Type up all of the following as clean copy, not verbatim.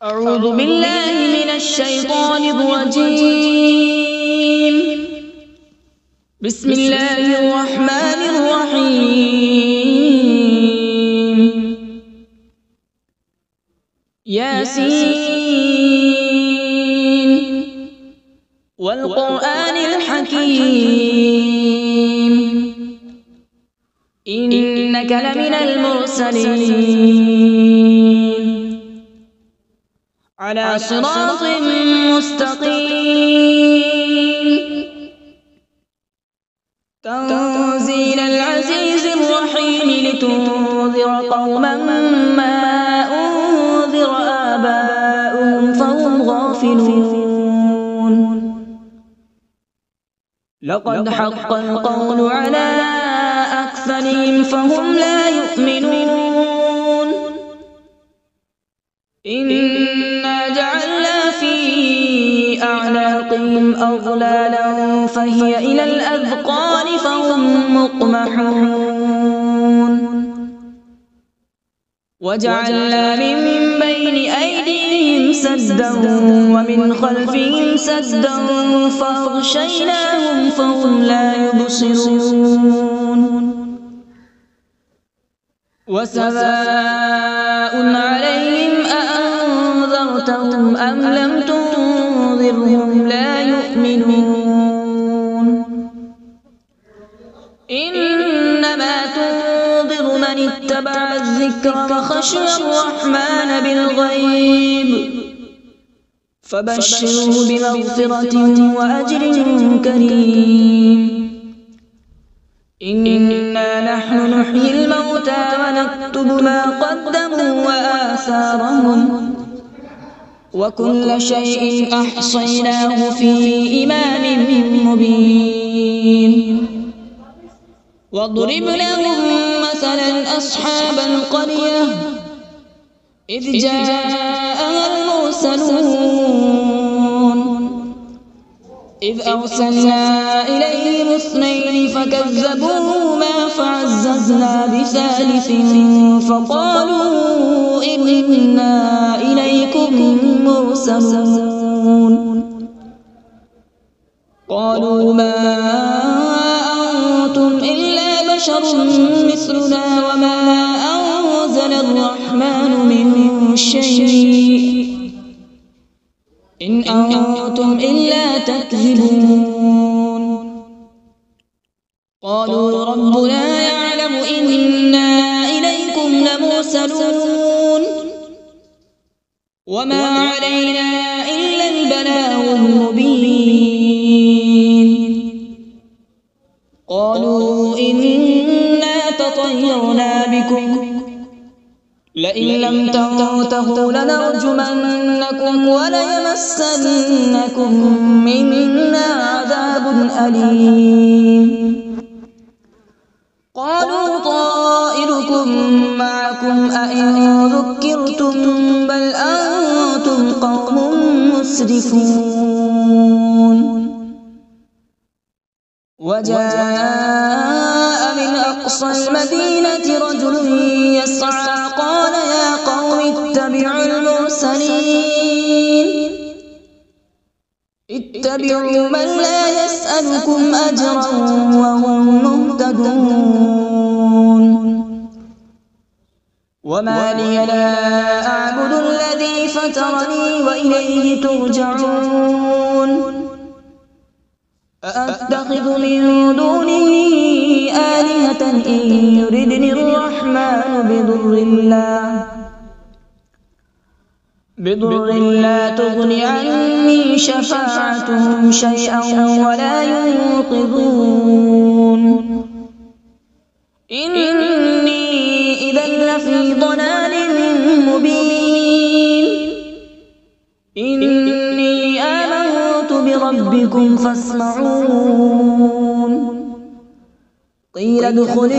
أعوذ بالله من الشيطان الرجيم. بسم الله الرحمن الرحيم. ياسين والقرآن الحكيم إنك لمن المرسلين على صراط مستقيم. تنزيل العزيز الرحيم لتنذر قوما ما أنذر آباؤهم فهم غافلون. لقد حق القول على أكثرهم فهم لا يؤمنون. إنا جعلنا في أعناقهم أغلالا فهي إلى الأذقان فهم مقمحون. وجعلنا من بين أيديهم سدا ومن خلفهم سدا فأغشيناهم فهم لا يبصرون. وسواء عليهم أأنذرتهم أم لم تنذرهم لا يؤمنون. إنما تنذر من اتبع الذكر وخشي الرحمن بالغيب فبشره بمغفرة وأجر كريم. إنا نحن نحيي الموتى ونكتب ما قدموا وآثارهم وكل شيء أحصيناه في إمام مبين. واضرب لهم مثلا أصحاب القرية إذ جاءها المرسلون إذ أرسلنا إليهم اثنين فكذبوهما فعززنا بثالث فقالوا إنا إليكم مرسلون. قالوا ما أنتم إلا بشر مثلنا وما أنزل الرحمن من شيء إن أنتم إلا تكذبون. قالوا ربنا يعلم إنا إليكم لمرسلون وما علينا إلا البلاغ المبين. قالوا إنا تطيرنا بكم لئن لم تنتهوا لنرجمنكم وليمسنكم منا عذاب أليم. قالوا طائركم معكم أئن ذكرتم بل أنتم قوم مسرفون. وجاء من أقصى المدينة رجل يسعى قال يا قوم اتبعوا المرسلين اتبعوا من لا يسألكم أجرا وهم مهتدون. وما لي لا أعبد الذي فطرني وإليه ترجعون. أأتخذ من دونه آلهة إن يردني الرحمن بضر لا تغن عني شفاعتهم شيئا ولا ينقذون. إني إذا لفي ضلال مبين. إني آمنت بربكم فاسمعون. قيل ادخل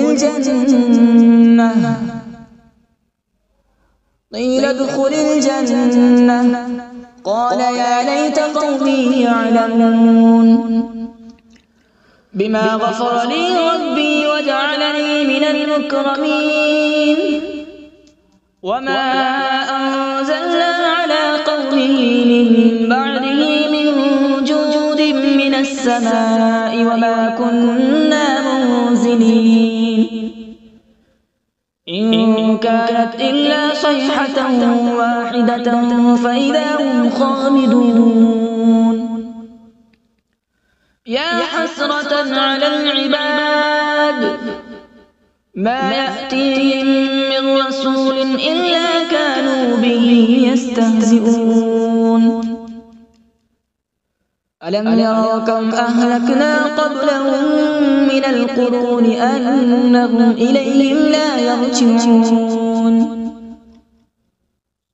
الجنة قال يا ليت قومي يعلمون بما غفر لي ربي وجعلني من المكرمين. وما أنزلنا على به من بعده من جود من السماء وما كنا منزلين إن كانت إلا صيحة واحدة فإذا هم خامدون يا حسرة على العباد ما يأتيهم من رسول إلا كانوا به يستهزئون ألم يروا كم أهلكنا قبلهم من القرون أنهم إليهم لا يرجعون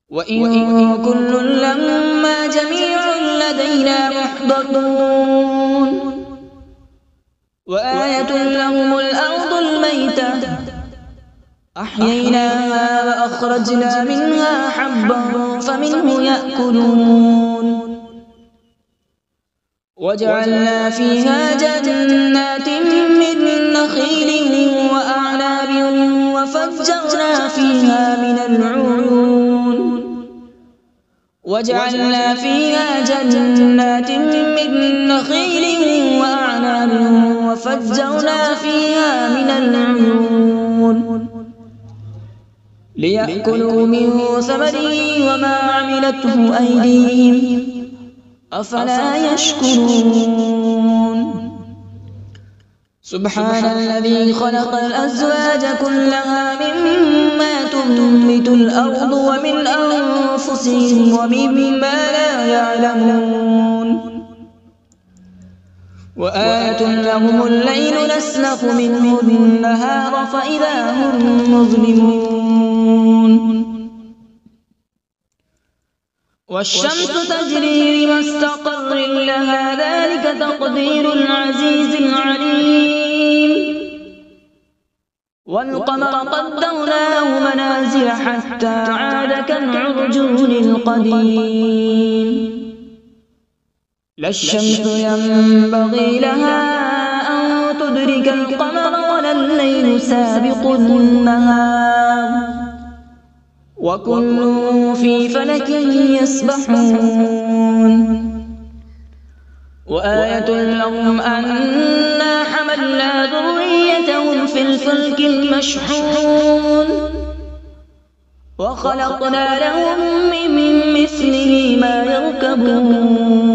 وإن كل لما جميع لدينا محضرون وآية لهم الأرض الميتة أحييناها وأخرجنا منها حبا فمنه يأكلون وجعلنا فيها جنات من نخيل وأعناب وفجرنا فيها من العيون وجعلنا فيها جنات من نخيل وأعناب وفجرنا فيها من العيون ليأكلوا من ثمره وما عملته أيديهم أفلا يشكرون سبحان الذي خلق الأزواج كلها مما تنبت الأرض ومن أنفسهم ومما لا يعلمون وآية لهم الليل نسلخ منه النهار فإذا هم مظلمون والشمس تجري لمستقر لها ذلك تقدير العزيز العليم والقمر قدرناه منازل حتى عاد كالعرجون القديم لا الشمس ينبغي لها أن تدرك القمر ولا الليل سابق النهار وكل في فلك يسبحون وآية لهم أنا حملنا ذريتهم في الفلك المشحون وخلقنا لهم من مثله ما يركبون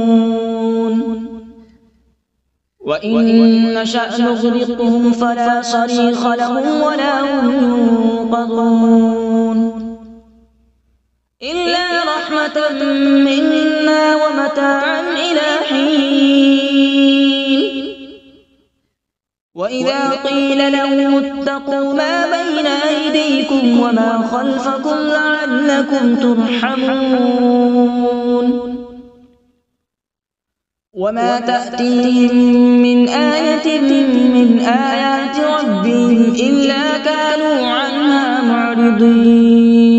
وإن نشأ نغرقهم فلا صريخ لهم ولا هم ينقذون إلا رحمة منا ومتاعا إلى حين وإذا قيل لهم اتقوا ما بين أيديكم وما خلفكم لعلكم ترحمون وما تأتيهم من آية من آيات ربهم إلا كانوا عنها معرضين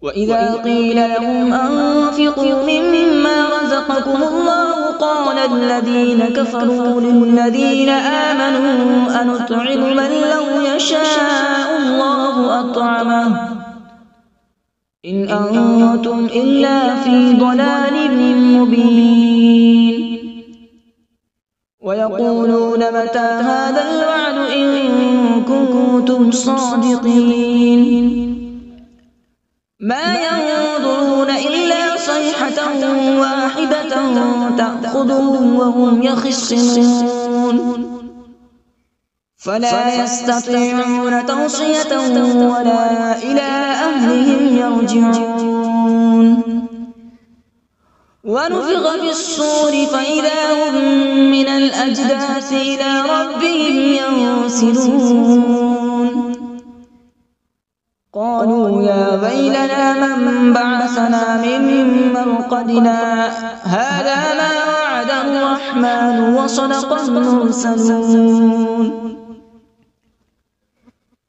وإذا قيل لهم أنفقوا مما رزقكم الله قال الذين كفروا للذين آمنوا أنطعم من لو يشاء الله أطعمه إن أنتم إلا في ضلال مبين ويقولون متى هذا الوعد إن كنتم صادقين ما ينظرون إلا صيحة واحدة تأخذهم وهم يخصمون فلا يستطيعون توصية ولا إلى أهلهم يرجعون ونفخ في الصور فإذا هم من الأجداث إلى ربهم ينسلون قالوا يا ويلنا من بعثنا من مرقدنا هذا ما وعد الرحمن وصدق المرسلون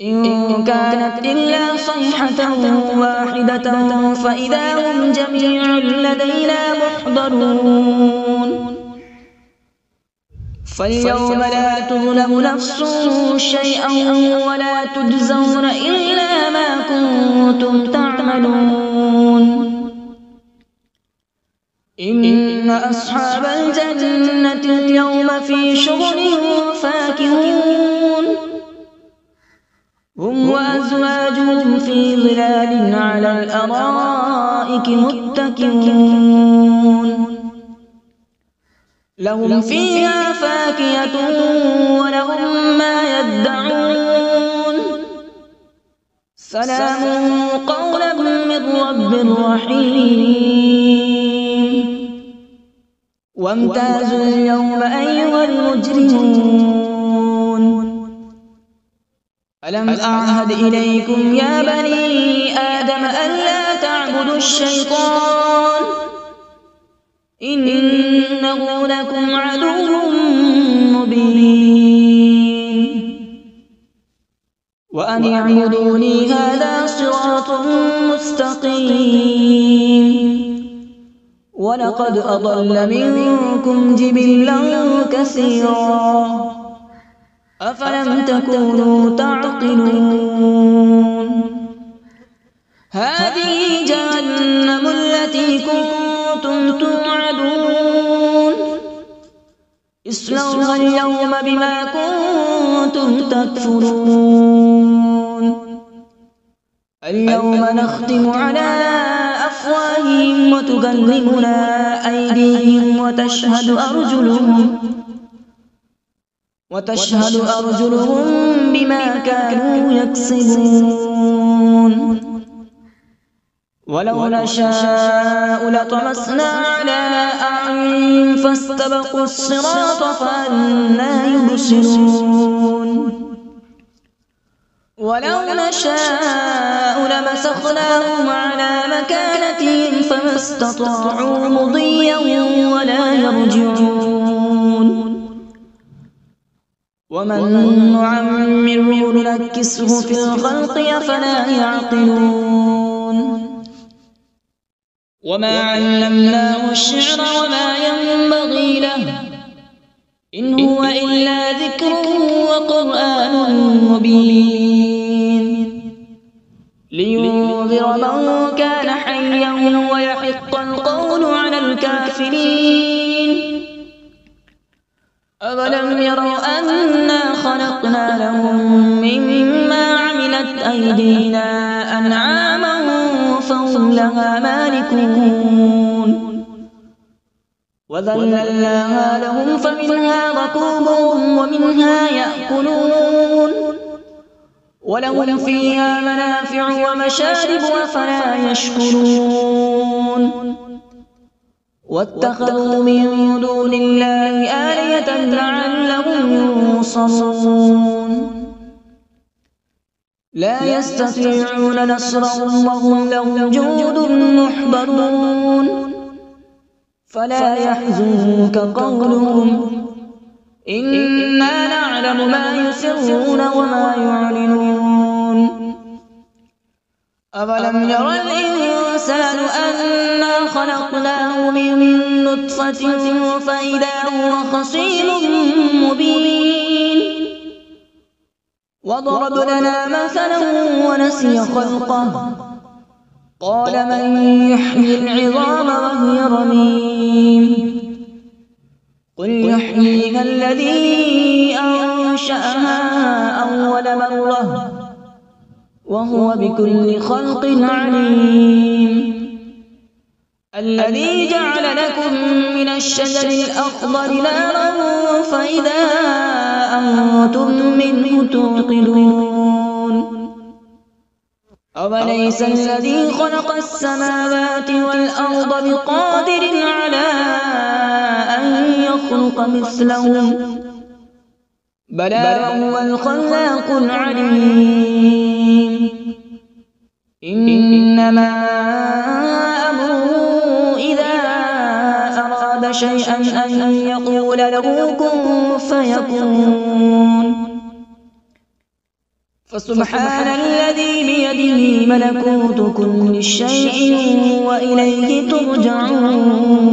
إن كانت إلا صيحة واحدة فإذا هم جميع لدينا محضرون فاليوم لا تظلم نفس شيئا ولا تجزون إلا ما كنتم تعملون إن أصحاب الجنة اليوم في شغل فاكهون هم وأزواجهم في ظلال على الأرائك متكئون لهم فيها فاكهة ولهم ما يدعون سلام قولا من رب رحيم وامتازوا اليوم أيها المجرمون ألم أعهد إليكم يا بني آدم ألا تعبدوا الشيطان إنه لكم عدو مبين وأن اعبدوني هذا صراط مستقيم ولقد أضل منكم جبلا كثيرا أفلم تكونوا تعقلون هذه جهنم التي كنتم توعدون اصلوها اليوم بما كنتم تكفرون اليوم نختم على أفواههم وتكلمنا أيديهم وتشهد أرجلهم بما كانوا يكسبون ولو نشاء لطمسنا على أعينهم فاستبقوا الصراط فأنى يبصرون ولو نشاء لمسخناهم على مكانتهم فما استطاعوا مضيا ولا يرجعون ومن نعمره ننكسه في الخلق أفلا يعقلون وما علمناه الشعر وما ينبغي له إن هو إلا ذكر وقرآن مبين لينذر من كان حيا ويحق القول على الكافرين أولم يروا أنا خلقنا لهم مما عملت أيدينا أنعاما فهم لها مالكون وذللناها لهم فمنها ركوبهم ومنها يأكلون ولهم فيها منافع ومشارب أفلا يشكرون واتخذوا من دون الله آلهة لعلهم ينصرون لا يستطيعون نصرهم وهم لهم جند محضرون فلا يحزنك قولهم إنا نعلم ما يسرون وما يعلنون أولم ير الإنسان أنا خلقناه من نطفة فإذا هو خصيم مبين وضرب لنا مثلا ونسي خلقه قال من يحيي العظام وهي رميم قل يحييها الذي أنشأها أول مرة وهو بكل خلق عليم الذي جعل لكم من الشجر الأخضر نارا فإذا أنتم منه توقدون أوليس الذي خلق السماوات والأرض بقادر على أن يخلق مثلهم بلى وهو الخلاق العليم إنما أمره إذا أراد شيئا أن يقول له كن فيكون فسبحان الذي بيده ملكوت كل شيء وإليه ترجعون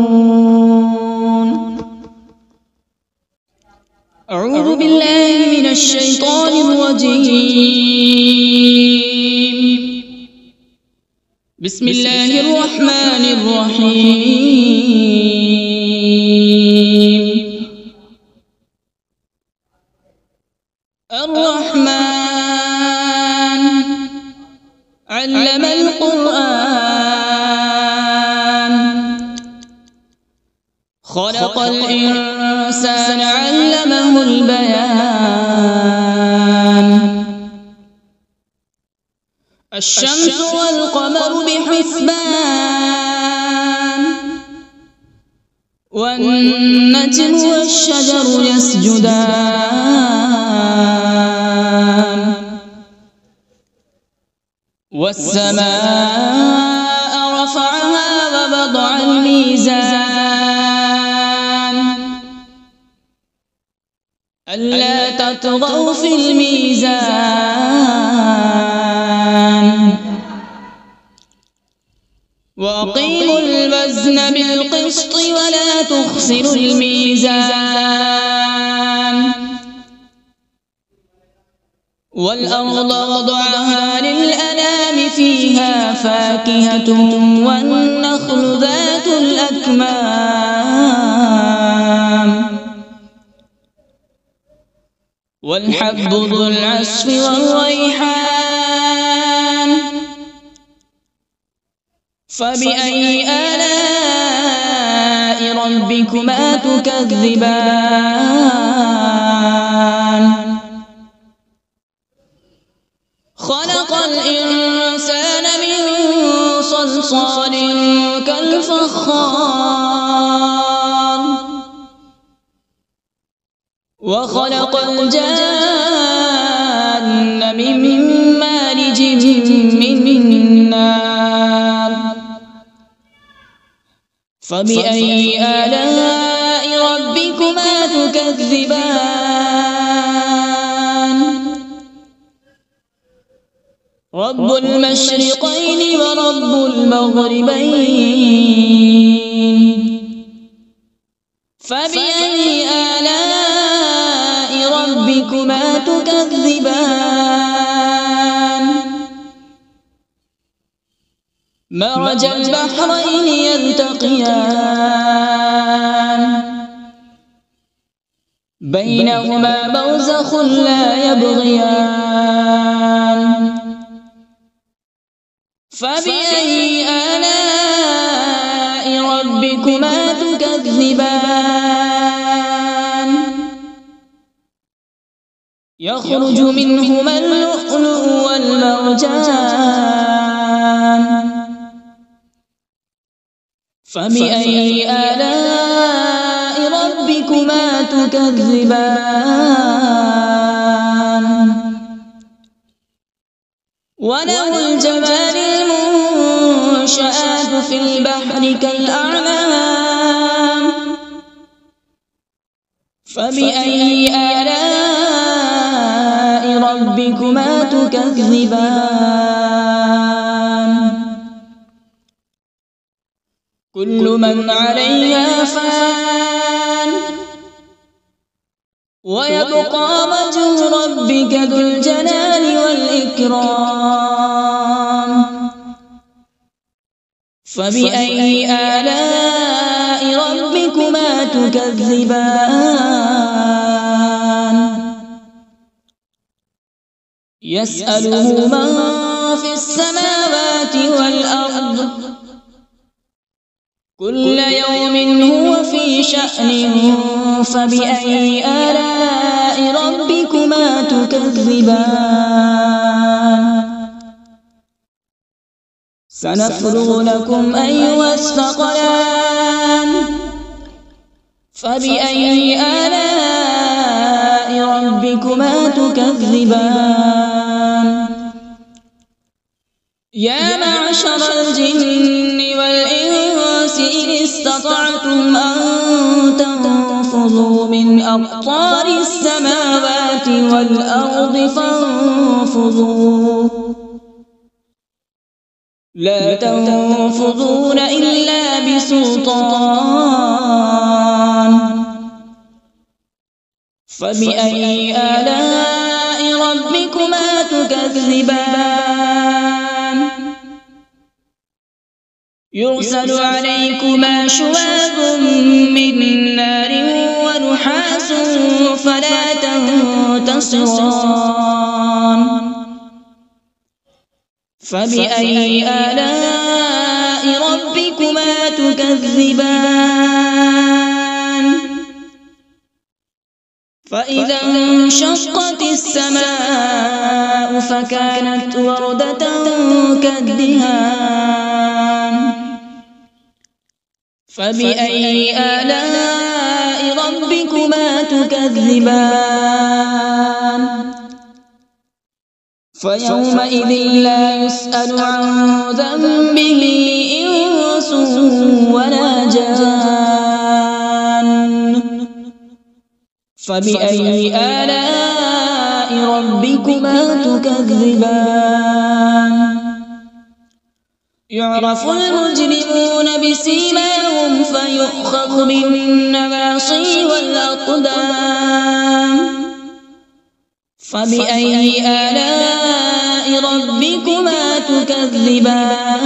أعوذ بالله من الشيطان الرجيم بسم الله الرحمن الرحيم. الرحمن علم القرآن، خلق الإنسان علمه البيان. الشمس والقمر بحسبان، والنجم والشجر يسجدان. والسماء رفعها ووضع الميزان، ألا تطغوا في الميزان. وأقيموا الوزن بالقسط ولا تخسروا الميزان. والأرض وضعها للأنام، فيها فاكهة والنخل ذات الأكمام، والحب ذو العصف والريحان. فبأي آلاء ربكما تكذبان؟ خلق الإنسان من صلصال كالفخار، وخلق الجان من مارج من نار. فبأي آلاء ربكما تكذبان؟ رب المشرقين ورب المغربين. فبأي آلاء ربكما تكذبان؟ مرج البحرين يلتقيان، بينهما برزخ لا يبغيان. فبأي آلاء ربكما تكذبان؟ يخرج منهما اللؤلؤ والمرجان. فبأي آلاء ربكما تكذبان؟ وله الجوار المنشآت في البحر كالأعلام. فبأي آلاء ربكما تكذبان؟ كل من عليها فان، ويبقى وجه ربك ذو الجلال والإكرام. فبأي آلاء ربكما تكذبان؟ يسأله من في السماوات والأرض، كل يوم هو في شأن. فبأي آلاء ربكما تكذبان؟ سنفرغ لكم أيها الثقلان. فبأي آلاء ربكما تكذبان؟ يا معشر الجن والإنس إن استطعتم أن تنفذوا من أقطار السماوات والأرض فانفذوا، لا تنفذون إلا بسلطان. فبأي آلاء ربكما تكذبان؟ يرسل عليكما شواظ من نار ونحاس فلا تنتصران فبأي آلاء ربكما تكذبان فإذا انشقت السماء فكانت وردة كالدهان فبأي آلاء ربكما تكذبان فيومئذ لا يسأل عن ذنبه إنس ولا جان فبأي آلاء ربكما تكذبان يعرف المجرمون بسيماهم فيؤخذ بالنواصي والأقدام فبأي آلاء ربكما تكذبان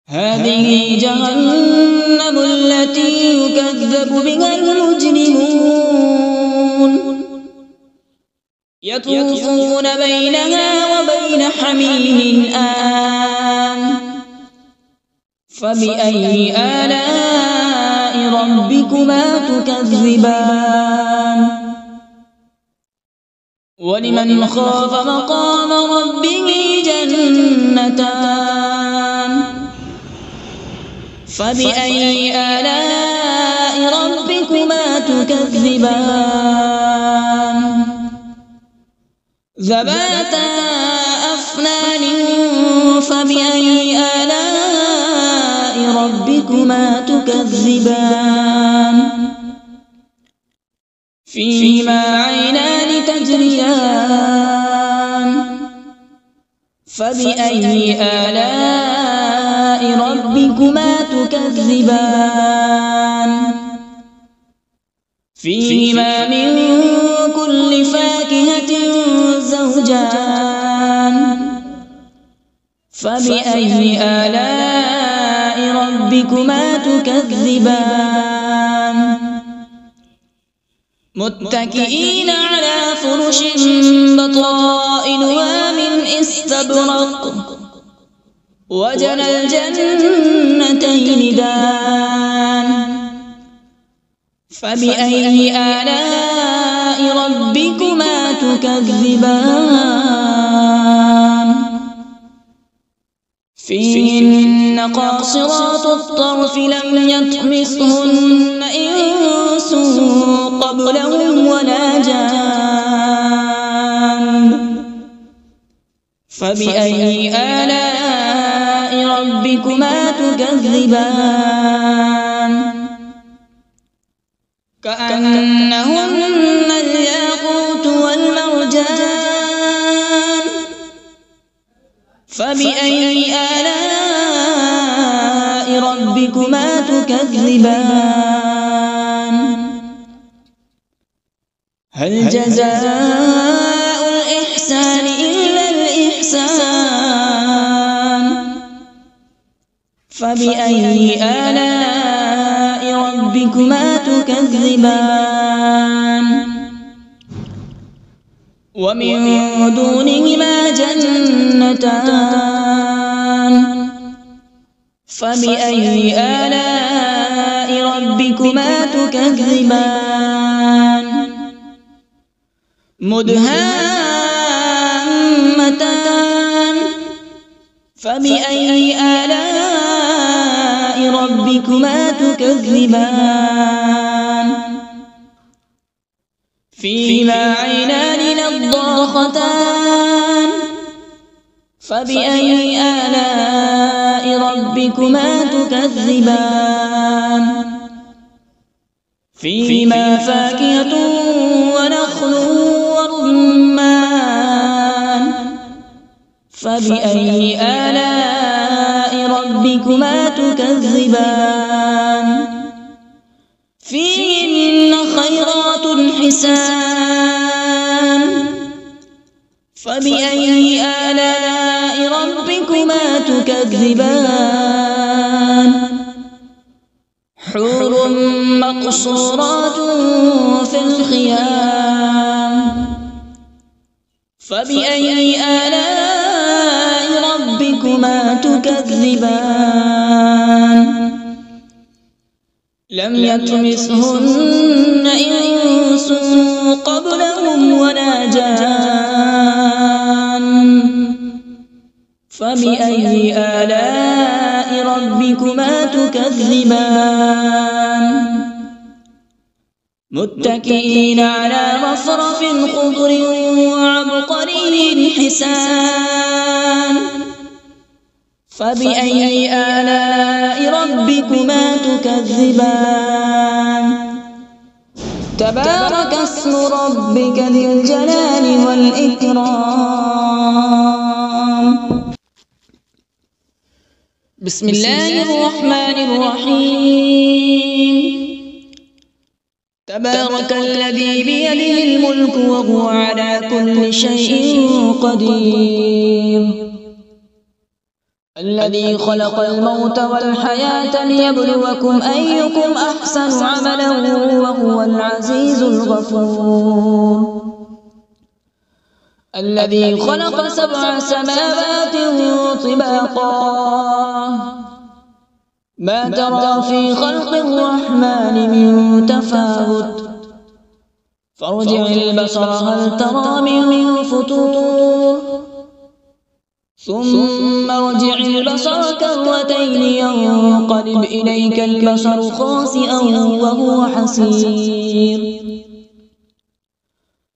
هذه جهنم التي يكذب بها المجرمون يطوفون بينها وبين حميم آن فبأي آلاء ربكما تكذبان ولمن خاف مقام ربه جنتان فبأي آلاء ربكما تكذبان ذواتا أفنان فبأي آلاء ربكما تكذبان فيهما عينان تجريان فبأي آلاء ربكما تكذبان فيهما من كل فاكهة زوجان فبأي آلاء ربكما تكذبان متكئين على فرش بطائنها من استبرق وجنى الجنتين دان فبأي آلاء ربكما تكذبان فيهن قاصرات الطرف لم يطمثهن إنس قبلهم ولا جان فبأي آلاء ربكما تكذبان كأنهن الياقوت والمرجان فبأي آلاء ربكما تكذبان هل جزاء الإحسان إلا الإحسان فبأي آلاء ربكما تكذبان ومن دونهما جنتان فبأي آلاء ربكما تكذبان مدهامتان فبأي آلاء ربكما تكذبان فيهما عينان نضاختان فبأي آلاء ربكما تكذبان فيهما فاكهة ونخل ورمان فبأي آلاء ربكما تكذبان فيهن خيرات حسان فبأي آلاء ربكما ربكما تكذبان حور مقصورات في الخيام فبأي آلاء ربكما تكذبان لم يطمثهن إنس قبلهم ولا جان فبأي آلاء ربكما تكذبان متكئين على رفرف خضر وعبقري حسان فبأي آلاء ربكما تكذبان تبارك اسم ربك ذي الجلال والإكرام بسم الله الرحمن الرحيم تبارك الذي بيده الملك وهو على كل شيء قدير الذي خلق الموت والحياة ليبلوكم أيكم أحسن عملا وهو العزيز الغفور الذي خلق 7 سماوات طباقا ما ترى في خلق الرحمن من تفاوت فارجع البصر هل ترى من فطور ثم ارجع البصر كرتين ينقلب إليك البصر خاسئا وهو حسير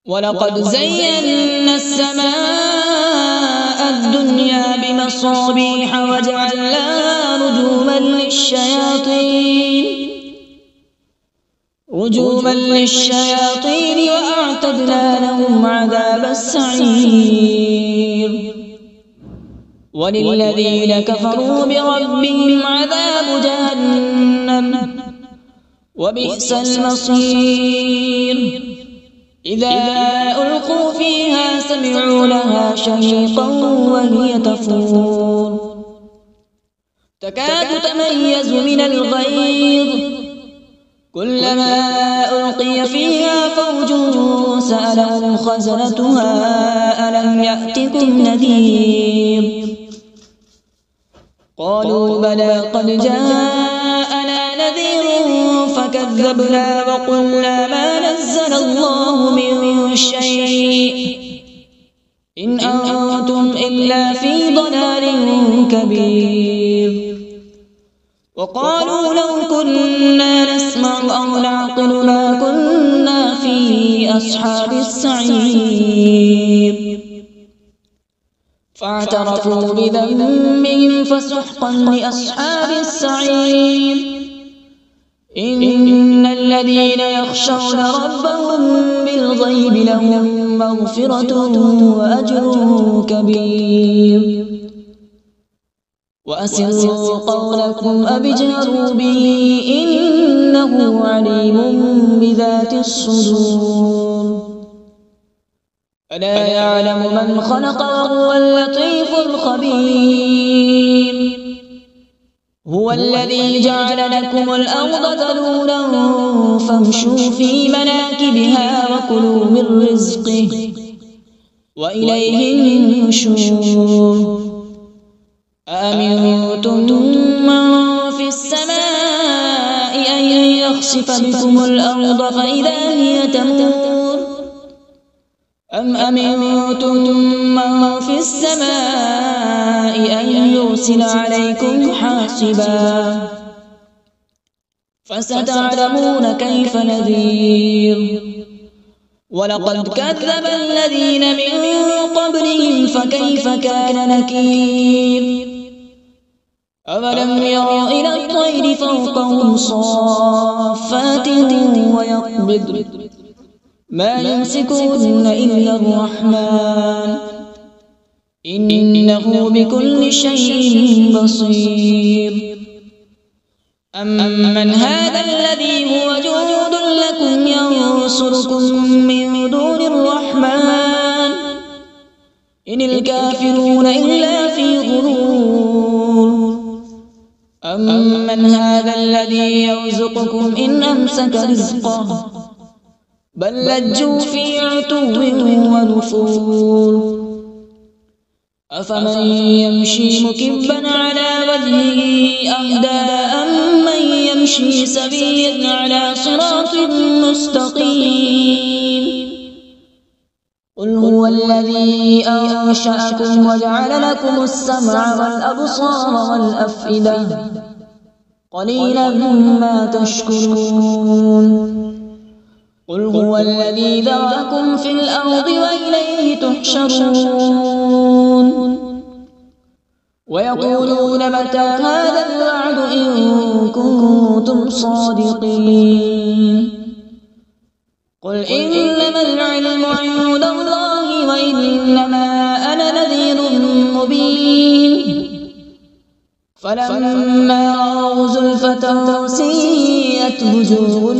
ولقد زينا السماء الدنيا بمصابيح وجعلناها رجوما للشياطين وأعتدنا لهم عذاب السعير وللذين كفروا بربهم عذاب جهنم وبئس المصير إذا ألقوا فيها سمعوا لها شهيقا وهي تفور تكاد تميز من الغيظ كلما ألقي فيها فوج سألهم خزنتها ألم يأتكم نذير قالوا بلى قد جاءنا نذير فكذبنا وقلنا ما نزل الله من شيء إن أنتم إلا في ضلال كبير وقالوا لو كنا نسمع أو نعقل ما كنا في أصحاب السعير فاعترفوا بذنبهم فسحقا لأصحاب السعير إن الذين يخشون ربهم بالغيب لهم مغفرة وأجر كبير وأسروا قولكم أو اجهروا به إنه عليم بذات الصدور ألا يعلم من خلق وهو اللطيف الخبير هو الذي جعل لكم الأرض ذلولا فامشوا في مناكبها وكلوا من رزقه وإليه النشور أأمنتم من في السماء أن يخسف بكم الأرض فإذا هي تمور أم أمنتم من في السماء أن يرسل عليكم حاصبا فستعلمون كيف نذير ولقد كذب الذين من قبلهم فكيف كان نكير أولم يروا إلى الطير فوقهم صافات ويقبض ما يمسكون إلا الرحمن إنه بكل شيء بصير أمن هذا الذي هو جند لكم ينصركم من دون الرحمن إن الكافرون إلا في غرور أمن هذا الذي يرزقكم إن أمسك رزقه بل لجوا في عتو ونفور أفمن يمشي مكبا على وجهه أهدى أمن يمشي سويا على صراط مستقيم قل هو الذي أنشأكم وجعل لكم السمع والأبصار والأفئدة قليلا ما تشكرون قل هو الذي ذرأكم في الأرض وإليه تحشرون ويقولون متى هذا الوعد إن كنتم صادقين قل إنما العلم عند الله وإنما أنا نذير مبين فلما رأوا زلفة سيئت وجوه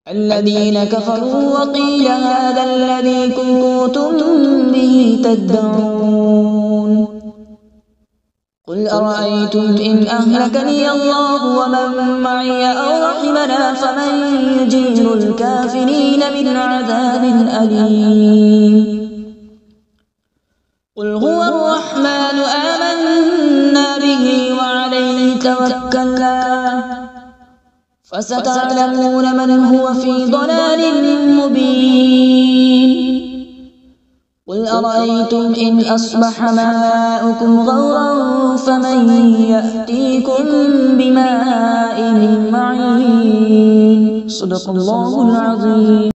الذين كفروا وقيل هذا الذي كنتم به تدعون قل أرأيتم إن أهلكني الله ومن معي أو رحمنا فمن يجير الكافرين من عذاب أليم قل هو الرحمن آمنا به وعليه توكلنا فستعلمون من هو في ضلال مبين قل أرأيتم إن أصبح ماؤكم غورا فمن يأتيكم بماء معين صدق الله العظيم.